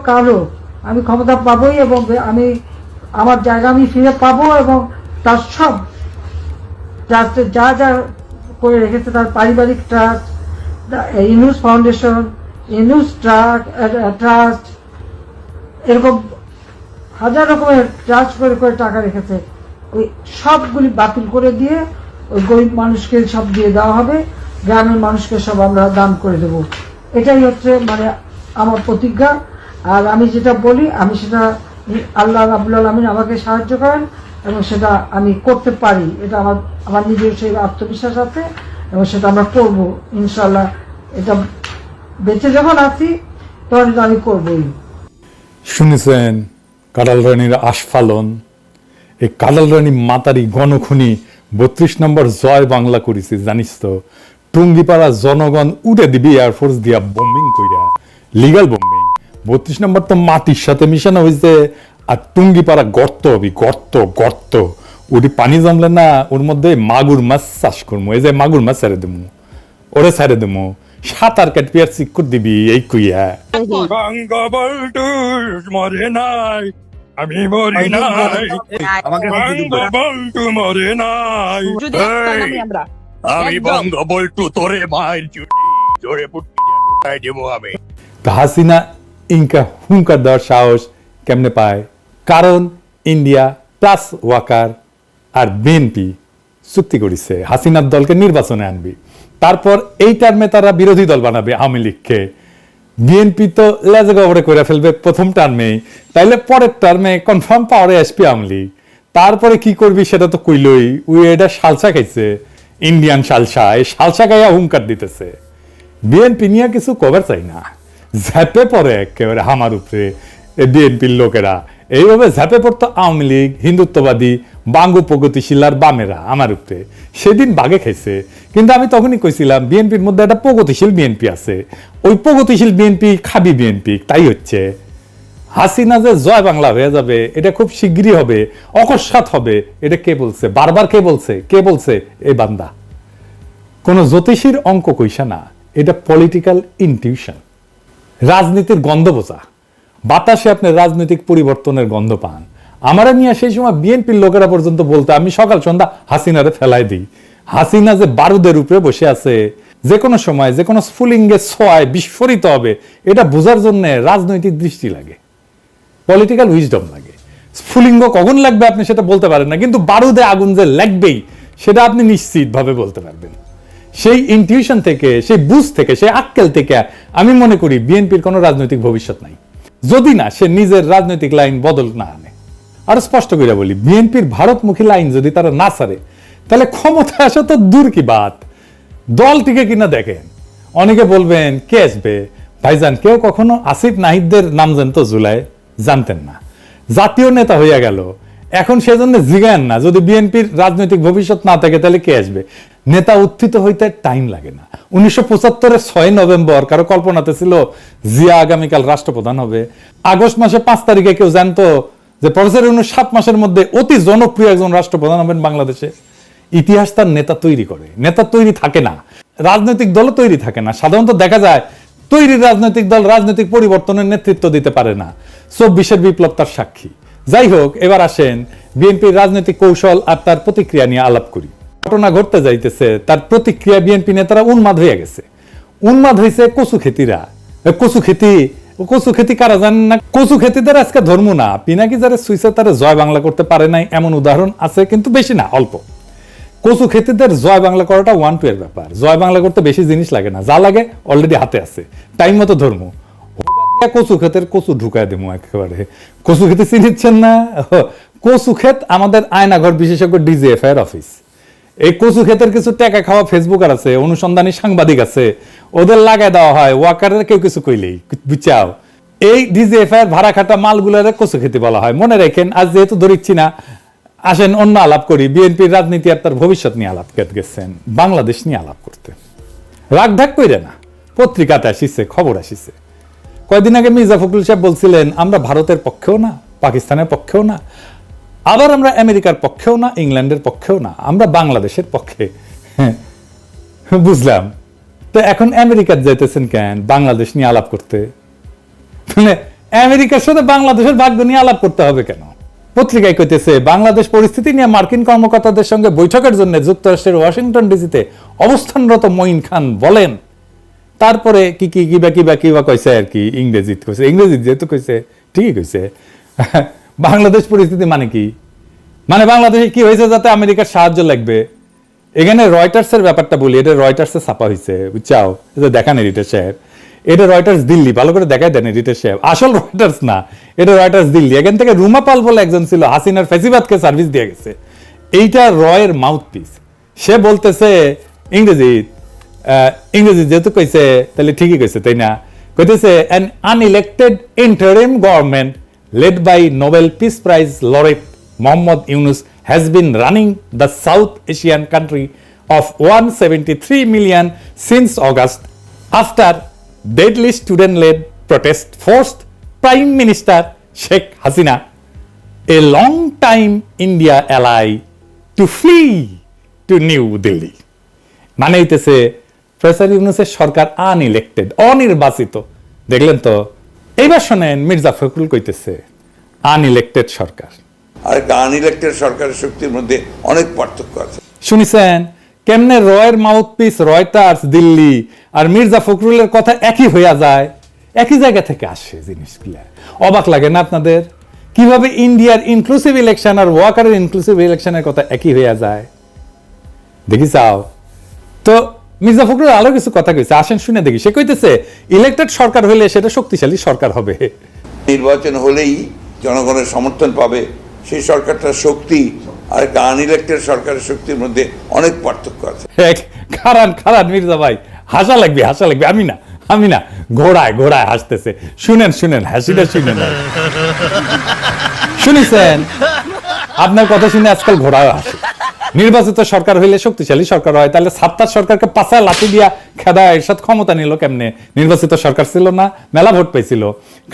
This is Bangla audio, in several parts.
কারো আমি ক্ষমতা পাবোই এবং আমি আমার জায়গা আমি ফিরে পাবো এবং তার সব ট্রাস্টে যা যা করে রেখেছে, তার পারিবারিক trust, Yunus foundation, Yunus trust, এরকম হাজার রকমের ট্রাস্ট করে করে টাকা রেখেছে, ওই সবগুলি বাতিল করে দিয়ে ওই গরিব মানুষকে সব দিয়ে দেওয়া হবে, গ্রামের মানুষকে সব আমরা দান করে দেব। এটাই হচ্ছে মানে আমার প্রতিজ্ঞা। আর আমি যেটা বলি আমি সেটা আল্লাহ রাব্বুল আলামিন আমাকে সাহায্য করেন এবং সেটা আমি করতে পারি, এটা আমার নিজের সেই আত্মবিশ্বাস আছে এবং সেটা আমরা করবো ইনশাল্লাহ। এটা বেঁচে যখন আছি তখন এটা আমি করবোই। শুনেছেন কাঁঠাল রানীর আস্ফালন? এই কাঁঠাল রানী মাতারি গণখুনি 32 নম্বর জয় বাংলা করেছে জানিস তো? টুঙ্গিপাড়া জনগণ উঠে দিবি এয়ারফোর্স দিয়া বোম্বিং কইরা, লিগাল বোম্বিং। 32 নম্বর তো মাটির সাথে মিশানো হয়েছে, আর টুঙ্গিপাড়া গর্ত হবি, গর্ত গর্ত। ওটি পানি জমলে না ওর মধ্যে মাগুর মাছ চাষ করবো। এই যে মাগুর মাছ ছেড়ে দেবো, ওরে ছেড়ে দেবো, সাঁতার কাটবি আর চিক করে দিবি এই কইয়া। মরে নাই, আমি মরি নাই, বঙ্গবন্ধু মরে নাই, আমি বঙ্গবন্ধু তোরে মায়ের জোরে পুটে দেবো আমি। হাসিনা ইনকা হুঙ্কার দেওয়ার সাহস কেমনে পায়? কারণ ইন্ডিয়া প্লাস ওয়াকার আর বিএনপি চুক্তি করেছে হাসিনার দলকে নির্বাচনে আনবি, তারপর এই টার্মে তারা বিরোধী দল বানাবে আওয়ামী লীগকে। বিএনপি তো লেজে গবরে করে ফেলবে প্রথম টার্মে, তাইলে পরের টার্মে কনফার্ম পাওয়ারে আসবে আওয়ামী লীগ। তারপরে কি করবি সেটা তো কইলই, ওই এটা সালসা খাইছে, ইন্ডিয়ান সালসা, এই সালসা খাইয়া হুঙ্কার দিতেছে। বিএনপি নিয়ে কিছু কভার চাই না, ঝাঁপে পড়ে একেবারে হামার উপরে বিএনপির লোকেরা। এইভাবে ঝাঁপে পড়তো আওয়ামী লীগ, হিন্দুত্ববাদী, বাঙ্গু প্রগতিশীল আর বামেরা আমার উপরে। সেদিন বাগে খাইছে, কিন্তু আমি তখনই কইছিলাম বিএনপির মধ্যে একটা প্রগতিশীল বিএনপি আছে, ওই প্রগতিশীল বিএনপি খাবি বিএনপি। তাই হচ্ছে হাসিনা যে জয় বাংলা হয়ে যাবে এটা খুব শিগগিরই হবে, অকস্মাৎ হবে। এটা কে বলছে? বারবার কে বলছে? কে বলছে? এই বান্দা। কোন জ্যোতিষীর অঙ্ক কইসা না, এটা পলিটিক্যাল ইনটিউশন, রাজনীতির গন্ধ বোঝা। বাতাসে আপনি রাজনৈতিক পরিবর্তনের গন্ধ পান। আমারা নিয়ে সেই সময় বিএনপির লোকেরা পর্যন্ত বলতে আমি সকাল সন্ধ্যা হাসিনারে ফেলাই দিই। হাসিনা যে বারুদের উপরে বসে আছে, যে কোনো সময় যে কোনো স্ফুলিঙ্গে ছোঁয়ায় বিস্ফোরিত হবে, এটা বোঝার জন্য রাজনৈতিক দৃষ্টি লাগে, পলিটিক্যাল উইজডম লাগে। স্ফুলিঙ্গ কখন লাগবে আপনি সেটা বলতে পারেন না, কিন্তু বারুদে আগুন যে লাগবেই সেটা আপনি নিশ্চিতভাবে বলতে পারবেন। সেই ইনটিউশন থেকে, সেই বুঝ থেকে, সেই আক্কেল থেকে আমি মনে করি বিএনপির কোনো রাজনৈতিক ভবিষ্যৎ নাই, যদি না সে নিজের রাজনৈতিক লাইন বদল না আনে। আর স্পষ্ট করে বলি, বিএনপির ভারতমুখী লাইন যদি তারা না ছাড়ে, তাহলে ক্ষমতা আসা তো দূর কি বাত, দলটিকে কিনা দেখেন। অনেকে বলবেন কে আসবে? ভাইজান, কেউ কখনো আসিফ নাহিদদের নাম জানতো জুলাই? জানতেন না। জাতীয় নেতা হইয়া গেল, এখন সেজন্য জিগান না। যদি বিএনপির রাজনৈতিক ভবিষ্যৎ না থাকে তাহলে কে আসবে? নেতা উত্থিত হইতে টাইম লাগে না। 1975-এর 6 নভেম্বর কারো কল্পনাতে ছিল জিয়া আগামীকাল রাষ্ট্রপ্রধান হবে? আগস্ট মাসে 5 তারিখে কেউ জানতো যে প্রফেসর ইউনূস 7 মাসের মধ্যে অতি জনপ্রিয় একজন রাষ্ট্রপ্রধান হবেন বাংলাদেশে? ইতিহাস তার নেতা তৈরি করে, নেতা তৈরি থাকে না। রাজনৈতিক দলও তৈরি থাকে না। সাধারণত দেখা যায় তৈরি রাজনৈতিক দল রাজনৈতিক পরিবর্তনের নেতৃত্ব দিতে পারে না। 24-এর বিপ্লব তার সাক্ষী। যাই হোক, এবার আসেন বিএনপির রাজনৈতিক কৌশল আর তার প্রতিক্রিয়া নিয়ে আলাপ করি। ঘটনা ঘটতে যাইতেছে, তার প্রতিক্রিয়া বিএনপি নেতারা উন্মাদ হয়ে গেছে। উন্মাদ হয়েছে কচু খেতিরা। কচু খেতি কারা জানেন না? কচু খেতিদের আজকে ধর্ম না, পিনাকি যারা সুইসে তারা জয় বাংলা করতে পারে নাই এমন উদাহরণ আছে, কিন্তু বেশি না, অল্প। কচু খেতিদের জয় বাংলা করাটা 1-2 এর ব্যাপার। জয় বাংলা করতে বেশি জিনিস লাগে না, যা লাগে অলরেডি হাতে আছে, টাইম মতো ধর্ম। কচু ক্ষেতের কচু ঢুকায় দেবো একেবারে। কচু খেতে চিনিচ্ছেন না? কচু ক্ষেত আমাদের আয়নাঘর বিশেষজ্ঞ ডিজিএফআই এর অফিস। এই কচু ক্ষেতের কিছু টাকা খাওয়া ফেসবুকার আছে, অনুসন্ধানী সাংবাদিক আছে, ওদের লাগাই দেওয়া হয়। ওয়াকারের কেউ কিছু কইলেই বুঝাও, এই ডিজিএফআই এর ভাড়া খাটা মালগুলোর কচু খেতে বলা হয়। মনে রাখেন, আজ যেহেতু ধরিচ্ছি না, আসেন অন্য আলাপ করি। বিএনপির রাজনীতি আর তার ভবিষ্যৎ নিয়ে আলাপ গেছেন, বাংলাদেশ নিয়ে আলাপ করতে। রাগ ঢাক কইরে না, পত্রিকাতে আসিছে, খবর আসিছে। কয়েকদিন আগে মির্জা ফখরুল সাহেব বলছিলেন আমরা ভারতের পক্ষেও না, পাকিস্তানের পক্ষেও না, আবার আমরা আমেরিকার পক্ষেও না, ইংল্যান্ডের পক্ষেও না, আমরা বাংলাদেশের পক্ষে। বুঝলাম। তো এখন আমেরিকার যাইতেছেন কেন বাংলাদেশ নিয়ে আলাপ করতে? মানে আমেরিকার সাথে বাংলাদেশের ভাগ্য নিয়ে আলাপ করতে হবে কেন? পত্রিকায় কইতেছে বাংলাদেশ পরিস্থিতি নিয়ে মার্কিন কর্মকর্তাদের সঙ্গে বৈঠকের জন্য যুক্তরাষ্ট্রের ওয়াশিংটন ডিসিতে অবস্থানরত মঈন খান বলেন, তারপরে কিবা কইছে আর কি, ইংরেজিতে কইছে, ইংরেজিতে যেহেতু কইছে ঠিকই কইছে। বাংলাদেশ পরিস্থিতি মানে কি? মানে বাংলাদেশে কি হয়েছে যাতে আমেরিকার সাহায্য লাগবে? এখানে রয়টার্সের ব্যাপারটা বলি, এটা রয়টার্সে ছাপা হয়েছে, বুঝছাও? এটা দেখান এডিটর সাহেব, এটা রয়টার্স দিল্লি, ভালো করে দেখাই দেন এডিটর সাহেব, আসল রয়টার্স না, এটা রয়টার্স দিল্লি। এখান থেকে রুমা পাল বলে একজন ছিল, হাসিনার ফেসিবাদকে সার্ভিস দিয়ে গেছে, এইটা রয়ের মাউথপিস। সে বলতেছে ইংরেজি যেহেতু কইছে তাহলে ঠিকই কইছে, তাই না? কইতেছে an unelected interim government led by Nobel Peace Prize laureate Mohammad Yunus has been running the South Asian country of 173 million since August after deadly student-led protest forced Prime Minister Sheikh Hasina, a long-time India ally, to flee to New Delhi. মানে হইতেছে প্রফেসর ইউনূসের সরকার আনইলেক্টেড, অনির্বাচিত। দেখলেন তো? এইবার শোনেন মির্জা ফখরুল কইতেছে আনইলেক্টেড সরকার আর আনইলেক্টেড সরকারের শক্তির মধ্যে অনেক পার্থক্য আছে। শুনিছেন কেমনে রয়ের মাউথপিস রয়টার্স দিল্লি আর মির্জা ফখরুলের কথা একই হইয়া যায়, একই জায়গা থেকে আসে জিনিসগুলা। অবাক লাগে না আপনাদের? কিভাবে ইন্ডিয়ার ইনক্লুসিভ ইলেকশন আর ওয়াকারের ইনক্লুসিভ ইলেকশনের কথা একই হইয়া যায়, দেখি চাও তো? মির্জা ফখরুল আরো কিছু কথা কইছে, আসেন শুনে দেখি। সে কইতেছে ইলেক্টেড সরকার হইলে সেটা শক্তিশালী সরকার হবে, নির্বাচন হলেই জনগণের সমর্থন পাবে, সেই সরকারটার শক্তি আর আনইলেক্টেড সরকারের শক্তির মধ্যে অনেক পার্থক্য আছে। খারান মির্জা ভাই, হাসা লাগবে। আমি না ঘোড়ায় হাসতেছে। শুনেন হাসিটা শুনেন। শুনেছেন আপনার কথা শুনে আজকাল ঘোড়ায় হাসে। নির্বাচিত সরকার হইলে শক্তিশালী সরকার হয়, তাহলে সাত্তার সরকারকে পাছায় লাঠি দিয়া খেদায় এরশাদ ক্ষমতা নিল কেমনে? নির্বাচিত সরকার ছিল না, মেলা ভোট পাইছিল।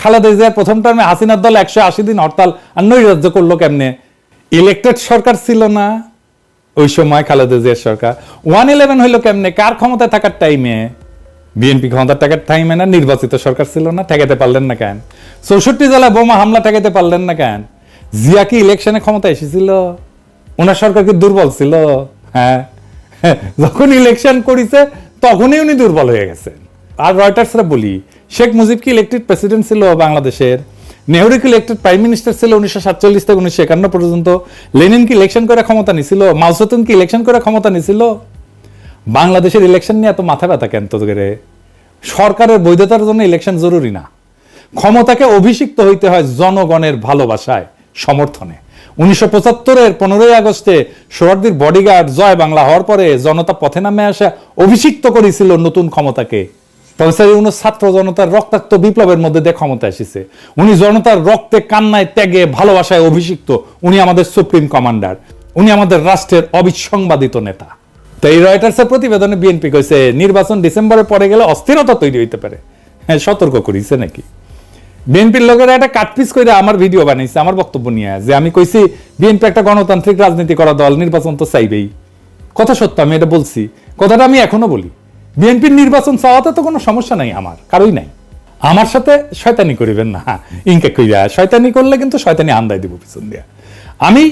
খালেদা জিয়ার প্রথম টার্মে হাসিনার দল 180 দিন হরতাল আর নৈরাজ্য করলো কেমনে? ইলেক্টেড সরকার ছিল না ওই সময়, খালেদা জিয়ার সরকার। 111 হইলো কেমনে? কার ক্ষমতায় থাকার টাইমে? বিএনপি ক্ষমতার টাকার টাইমে না? নির্বাচিত সরকার ছিল না, ঠেকাতে পারলেন না কেন? 64 জেলায় বোমা হামলা ঠেকাতে পারলেন না কেন? জিয়া কি ইলেকশনে ক্ষমতা এসেছিল? ওনার সরকার কি দুর্বল ছিল? হ্যাঁ, যখন ইলেকশন করেছে তখনই উনি দুর্বল হয়ে গেছেন। আর রয়টার্সরা বলি, শেখ মুজিব কি ইলেক্টেড প্রেসিডেন্ট ছিল বাংলাদেশের? নেহরু কি ইলেক্টেড প্রাইম মিনিস্টার ছিল 1947 থেকে 1951 পর্যন্ত? লেনিন কি ইলেকশন করে ক্ষমতা নিছিল? মাও সেতুং কি ইলেকশন করে ক্ষমতা নিছিল? বাংলাদেশের ইলেকশন নিয়ে এত মাথা ব্যথা কেন তো করে? সরকারের বৈধতার জন্য ইলেকশন জরুরি না। ক্ষমতাকে অভিষিক্ত হইতে হয় জনগণের ভালোবাসায়, সমর্থনে। 1975-এর 15ই আগস্টে সোহরাওয়ার্দীর বডিগার্ড জয় বাংলা হওয়ার পরে জনতা পথে নামে আসা অভিষিক্ত করেছিল নতুন ক্ষমতাকে। প্রফেসর ইউনূস ছাত্র জনতার রক্তাক্ত বিপ্লবের মধ্যে দিয়ে ক্ষমতা এসেছে। উনি জনতার রক্তে, কান্নায়, ত্যাগে, ভালোবাসায় অভিষিক্ত। উনি আমাদের সুপ্রিম কমান্ডার, উনি আমাদের রাষ্ট্রের অবিসংবাদিত নেতা। তো এই রয়টার্সের প্রতিবেদনে বিএনপি কইছে নির্বাচন ডিসেম্বরের পরে গেলে অস্থিরতা তৈরি হইতে পারে। হ্যাঁ, সতর্ক করিছে নাকি? বিএনপির লোকেরা একটা কাটপিস করে আমার ভিডিও বানাইছে আমার বক্তব্য নিয়ে, যে আমি কইছি বিএনপি একটা গণতান্ত্রিক রাজনীতি করা দল, নির্বাচন তো চাইবেই। কথা সত্য, আমি এটা বলছি, কথাটা আমি এখনো বলি। বিএনপির নির্বাচন চাওয়াতে তো কোনো সমস্যা নাই, আমার কারোই নাই। আমার সাথে শয়তানি করিবেন না, ইনকে কইরা শয়তানি করলে কিন্তু শয়তানি আন্দায় দিব পিছন দিয়া। আমি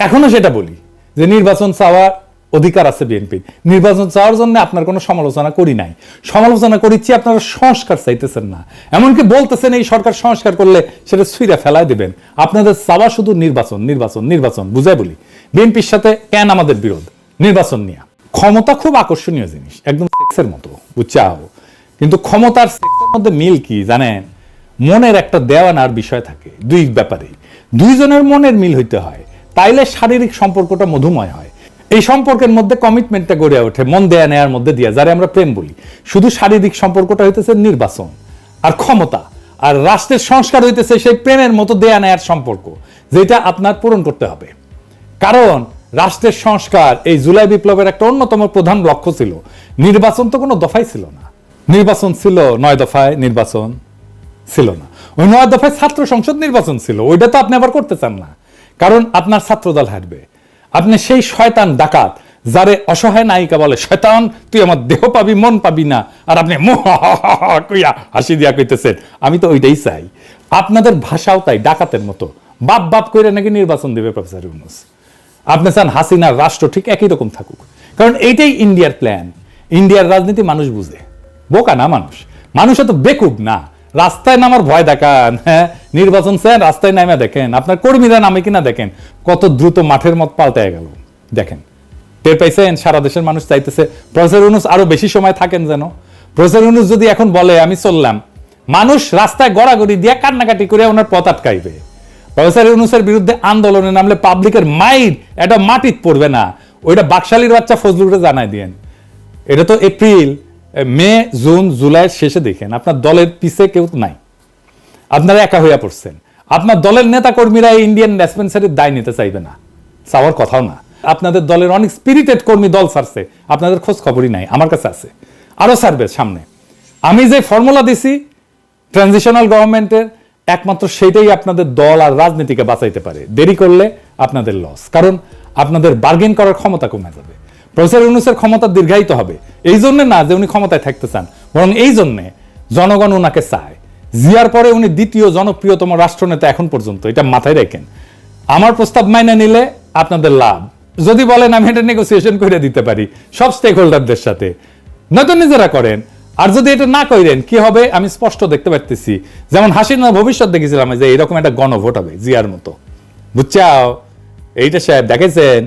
এখনো সেটা বলি যে নির্বাচন চাওয়ার অধিকার আছে বিএনপির। নির্বাচন চাওয়ার জন্য আপনার কোনো সমালোচনা করি নাই, সমালোচনা করিচ্ছি আপনারা সংস্কার চাইতেছেন না, এমনকি বলতেছেন এই সরকার সংস্কার করলে সেটা ছুঁড়ে ফেলায় দিবেন। আপনাদের চাওয়া শুধু নির্বাচন নির্বাচন নির্বাচন। বুঝাই বলি, বিএনপির সাথে কেন আমাদের বিরোধ? নির্বাচন নিয়ে। ক্ষমতা খুব আকর্ষণীয় জিনিস, একদম সেক্সের মতো, বুঝছাও? কিন্তু ক্ষমতার সেক্সের মধ্যে মিল কি জানেন? মনের একটা দেওয়ানার বিষয় থাকে দুই ব্যাপারে। দুইজনের মনের মিল হইতে হয়, তাইলে শারীরিক সম্পর্কটা মধুময় হয়। এই সম্পর্কের মধ্যে কমিটমেন্টটা গড়ে ওঠে মন দেয়া নেয়ার মধ্যে দিয়ে, যারা আমরা প্রেম বলি। শুধু শারীরিক সম্পর্কটা হইতেছে নির্বাচন আর ক্ষমতা, আর রাষ্ট্রের সংস্কার হইতেছে সেই প্রেমের মতো দেয়া নেয়ার সম্পর্ক, যেটা আপনার পূরণ করতে হবে। কারণ রাষ্ট্রের সংস্কার এই জুলাই বিপ্লবের একটা অন্যতম প্রধান লক্ষ্য ছিল। নির্বাচন তো কোনো দফাই ছিল না, নির্বাচন ছিল 9 দফায়, নির্বাচন ছিল না। ওই 9 দফায় ছাত্র সংসদ নির্বাচন ছিল, ওইটা তো আপনি আবার করতে চান না, কারণ আপনার ছাত্রদল হারবে। আপনি সেই শয়তান ডাকাত যারে অসহায় নায়িকা বলে শয়তান তুই আমার দেহ পাবি মন পাবি না, আর আপনি কইয়া হাসি দিয়া কইতেছেন। আমি তো ওইটাই চাই। আপনাদের ভাষাও তাই ডাকাতের মতো, বাপ বাপ করে নাকি নির্বাচন দেবে প্রফেসর ইউনূস। আপনি চান হাসিনার রাষ্ট্র ঠিক একই রকম থাকুক, কারণ এইটাই ইন্ডিয়ার প্ল্যান। ইন্ডিয়ার রাজনীতি মানুষ বুঝে, বোকা না মানুষ। মানুষ তো বেকুব না। রাস্তায় নামার ভয় দেখান, হ্যাঁ নির্বাচন চান রাস্তায় নামে দেখেন, আপনার কর্মীরা নামে কিনা দেখেন, কত দ্রুত মাঠের মত পাল্টায় গেল দেখেন। টের পাইছেন? সারা দেশের মানুষ চাইতেছে প্রফেসর ইউনূস আরো বেশি সময় থাকেন যেন। প্রফেসর ইউনূস যদি এখন বলে আমি চললাম, মানুষ রাস্তায় গড়াগড়ি দিয়ে কান্নাকাটি করে ওনার পথ আটকাইবে। প্রফেসর ইউনূসের বিরুদ্ধে আন্দোলনে নামলে পাবলিকের মাইর এটা মাটিত পড়বে না, ওইটা বাকশালীর বাচ্চা ফজলুরে জানাই দিয়েন। এটা তো এপ্রিল, মে, জুন, জুলাইয়ের শেষে দেখেন আপনার দলের পিছে কেউ নাই, আপনারা একা হইয়া পড়ছেন। আপনার দলের নেতা কর্মীরা ইন্ডিয়ান ডিসপেন্সারির দায় নিতে চাইবে না, চাওয়ার কথাও না। আপনাদের দলের অনেক স্পিরিটেড কর্মী দল ছাড়ছে, আপনাদের খোঁজ খবরই নাই, আমার কাছে আছে, আরো ছাড়বে সামনে। আমি যে ফর্মুলা দিছি ট্রানজিশনাল গভর্নমেন্টের, একমাত্র সেটাই আপনাদের দল আর রাজনীতিকে বাঁচাইতে পারে। দেরি করলে আপনাদের লস, কারণ আপনাদের বার্গেন করার ক্ষমতা কমে যাবে। প্রফেসর ইউনূসের ক্ষমতা দীর্ঘায়িত হবে, এই জন্য না যে উনি ক্ষমতায় থাকতে চান, বরং এই জন্যে জনগণ ওনাকে চায়। জিয়ার পরে উনি দ্বিতীয় জনপ্রিয়তম রাষ্ট্রনেতা এখন পর্যন্ত, এটা মাথায় রাখেন। আমার প্রস্তাব মাইনে নিলে আপনাদের লাভ, যদি বলেন আমি এটা নেগোসিয়েশন করে দিতে পারি সব স্টেক হোল্ডারদের সাথে, নয়তো নিজেরা করেন। আর যদি এটা না করেন কি হবে আমি স্পষ্ট দেখতে পারতেছি। যেমন হাসিনা ভবিষ্যৎ দেখেছিলাম যে এরকম একটা গণভোট হবে জিয়ার মতো, বুঝছাও? এইটা সাহেব দেখেছেন,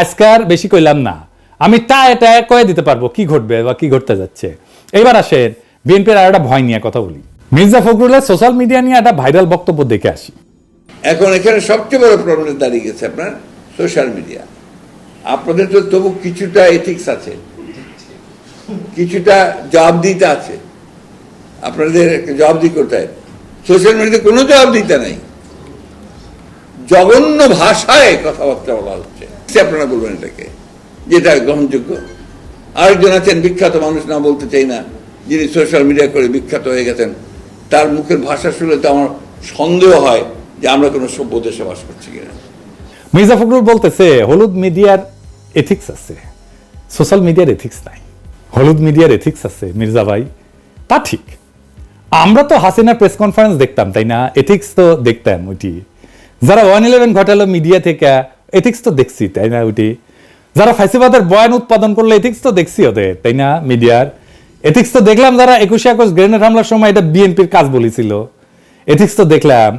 আজকার বেশি কইলাম না, আমি এটা কয়ে দিতে পারবো কি ঘটবে বা কি ঘটতে যাচ্ছে। এবার আসেন বিএনপির আর একটা ভয় নিয়ে কথা বলি। মির্জা ফখরুলের সোশ্যাল মিডিয়া নিয়ে একটা ভাইরাল বক্তব্য দেখে আসি। এখন এখানে সবচেয়ে বড় প্রবলেম দাঁড়িয়ে গেছে আপনার সোশ্যাল মিডিয়া। আপনাদের তো তবু কিছুটা এথিক্স আছে, কিছুটা জবাবদিহিতা আছে, আপনাদের জবাবদিহি করতে হয়। সোশ্যাল মিডিয়াতে কোনো জবাবদিহিতা নাই, জঘন্য ভাষায় কথাবার্তা বলা হচ্ছে। আপনারা বলবেন এটাকে যেটা গ্রহণযোগ্য? আরেকজন আছেন বিখ্যাত মানুষ, না বলতে চাই না, যিনি সোশ্যাল মিডিয়া করে বিখ্যাত হয়ে গেছেন, তার মুখের ভাষা শুনলে তো আমার সন্দেহ হয় যে আমরা কোনো সভ্য দেশে বাস করছি কিনা। মির্জা ফখরুল বলতেছে হলুদ মিডিয়ার এথিক্স আছে, সোশ্যাল মিডিয়ার এথিক্স নাই। হলুদ মিডিয়ার এথিক্স আছে মির্জা ভাই, তা ঠিক। আমরা তো হাসিনার প্রেস কনফারেন্স দেখতাম, তাই না? এথিক্স তো দেখতাম ওইটি। যারা 111 ঘটালো মিডিয়া থেকে, এথিক্স তো দেখছি, তাই না? ওইটি যারা ফাইসিবাদের বয়ান উৎপাদন করলো, এথিক্স তো দেখছি ওদের, তাই না? মিডিয়ার এথিক্স তো দেখলাম। যারা 21 আগস্ট গ্রেনেড হামলার সময় এটা বিএনপির কাজ বলেছিল, এথিক্স তো দেখলাম।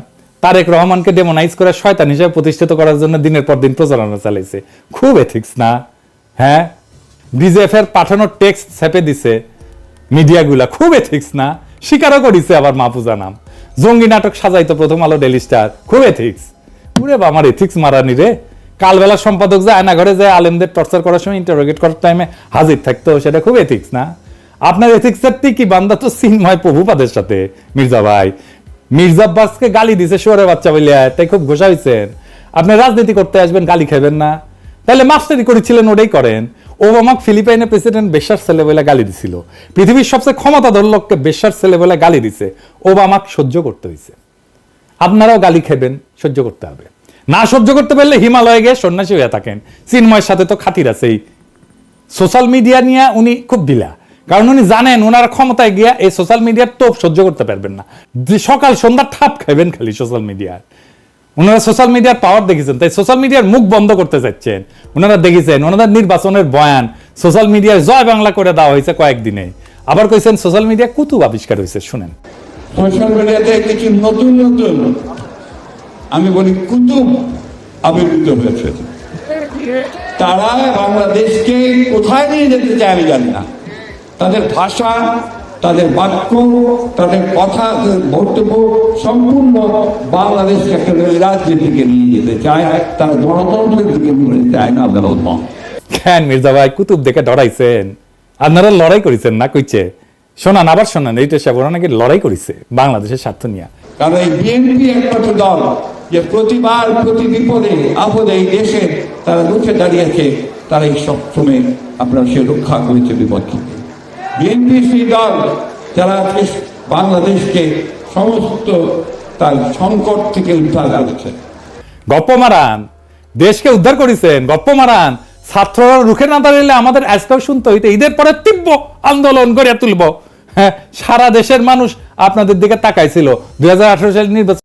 তারেক রহমানকে ডেমোনাইজ করে শয়তান হিসেবে প্রতিষ্ঠিত করার জন্য দিনের পর দিন প্রচারণা চালাইছে, খুব এথিক্স না? হ্যাঁ, ডিজিএফ এর পাঠানো টেক্সট ছেপে দিছে মিডিয়াগুলা, খুব এথিক্স না? স্বীকারও করিছে আবার মাহফুজা নাম, জঙ্গি নাটক সাজাইতো প্রথম আলো, ডেইলি স্টার, খুব এথিক্স। পুরে আমার এথিক্স মারানি রে। কালবেলা সম্পাদক যে আয়না ঘরে যায় আলেমদের টর্চার করার সময় ইন্টারোগেট করার টাইমে হাজির থাকতো, সেটা খুব এথিক্স না? আপনার এথিক্সের কি বান্দা তো চিন্ময় প্রভুপাদের সাথে মির্জা ভাই। মির্জা আব্বাসকে গালি দিছে শুয়োরের বাচ্চা বলিয়া, তাই খুব ঘোষা হয়েছেন। আপনি রাজনীতি করতে আসবেন, গালি খাবেন না? তাহলে মাস্টারি করেছিলেন, ওটাই করেন। ওবামাক ফিলিপাইনের প্রেসিডেন্ট বেশ্যার ছেলে বলে গালি দিছিল, পৃথিবীর সবচেয়ে ক্ষমতাধর লোককে বেশ্যার ছেলে বলে গালি দিছে, ওবামাক সহ্য করতে হয়েছে। আপনারাও গালি খাবেন, সহ্য করতে হবে। না সহ্য করতে পারলে হিমালয়ে গিয়ে সন্ন্যাসী হয়ে থাকেন। চিন্ময়ের সাথে তো খাতির আছে। সোশ্যাল মিডিয়া নিয়ে উনি খুব ঢিলা, কারণ উনি জানেন ওনার ক্ষমতায় গিয়া এই সোশ্যাল মিডিয়ার তোপ সহ্য করতে পারবেন না। সকাল সন্ধ্যা ঠাপ খাবেন খালি সোশ্যাল মিডিয়ার। ওনারা সোশ্যাল মিডিয়ার পাওয়ার দেখেছেন, তাই সোশ্যাল মিডিয়ার মুখ বন্ধ করতে চাচ্ছেন। ওনারা দেখেছেন ওনাদের নির্বাচনের বয়ান সোশ্যাল মিডিয়ায় জয় বাংলা করে দেওয়া হয়েছে কয়েকদিনে। আবার কইছেন সোশ্যাল মিডিয়া কুতুব আবিষ্কার হয়েছে। শুনেন, সোশ্যাল মিডিয়াতে কিছু নতুন নতুন আমি বলি কুতুব আবির্ভূত হয়েছে। তারা বাংলাদেশকে কোথায় নিয়ে যেতে চায় আমি জানি না। তাদের ভাষা, তাদের বাক্য, তাদের কথা, বক্তব্য সম্পূর্ণ বাংলাদেশকে একটা রাজনীতিকে নিয়ে যেতে চায়। তারা গণতন্ত্রের দিকে নিয়ে চায় না। কেন মির্জা ভাই কুতুব দেখে ডরাইছেন? আপনারা লড়াই করেছেন না? কইছে শোনান, আবার শোনান। এইটা সে ওরা নাকি লড়াই করেছে বাংলাদেশের স্বার্থ নিয়ে। কারণ এই বিএনপি একমাত্র দল যে প্রতিবার প্রতি বিপদে আপদে এই দেশে তারা রুখে দাঁড়িয়েছে, তারা এই সবসময় আপনার সে রক্ষা করেছে বিপদকে। বিএনপি সেই দল যারা বাংলাদেশকে সমস্ত তার সংকট থেকে উদ্ধার করেছে। গপ্প মারান, দেশকে উদ্ধার করেছেন, গপ্প মারান। ছাত্ররা রুখে না দাঁড়ালে আমাদের আজকেও শুনতে হইতে ঈদের পরে তীব্র আন্দোলন গড়ে তুলব। হ্যাঁ, সারা দেশের মানুষ আপনাদের দিকে তাকাইছিল 2018 সালের নির্বাচন